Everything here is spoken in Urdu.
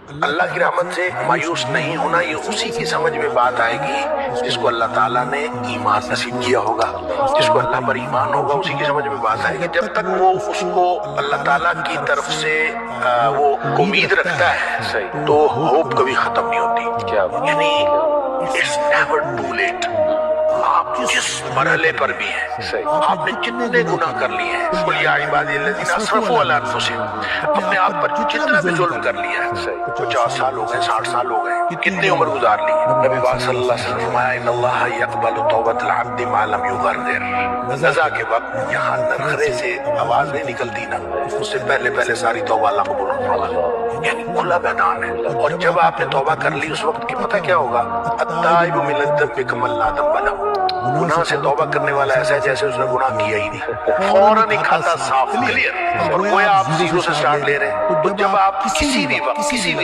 اللہ کی رحمت سے مایوس نہیں ہونا، یہ اسی کی سمجھ میں بات آئے گی جس کو اللہ تعالیٰ نے ایمان نصیب کیا ہوگا، جس کو اللہ پر ایمان ہوگا اسی کی سمجھ میں بات آئے گی۔ جب تک وہ اس کو اللہ تعالیٰ کی طرف سے وہ امید رکھتا ہے تو ہوپ کبھی ختم نہیں ہوتی، یعنی it's never too late۔ آپ جس مرحلے پر بھی ہیں، آپ نے جتنے گناہ کر لیے ہیں، قل یا عبادی الذین اسرفوا علی انفسہم، اپنے آپ پر جتنا بھی ظلم کر لیا ہے، 50 سال ہو گئے، 60 سال ہو گئے، کتنی عمر گزار لی ہے، نبی پاک صلی اللہ علیہ وسلم فرمایا ان اللہ یقبل توبۃ العبد ما لم یغرر، قضا کے وقت یہاں نرخرے سے آواز نہیں نکلتی نا، اس سے پہلے ساری توبہ اللہ قبول ہونے والا، یعنی کھلا میدان ہے۔ اور جب آپ نے توبہ کر لی اس وقت کی پتہ کیا ہوگا، التائب من الذنب کمن لا ذنب لہ، گناہ سے توبہ کرنے والا ایسا ہے جیسے اس نے گناہ کیا ہی نہیں، فوراً ہی کھاتا صاف کلیئر، اور گویا آپ زیرو سے سٹارٹ لے رہے ہیں۔ تو جب آپ کسی بھی وقت کسی بھی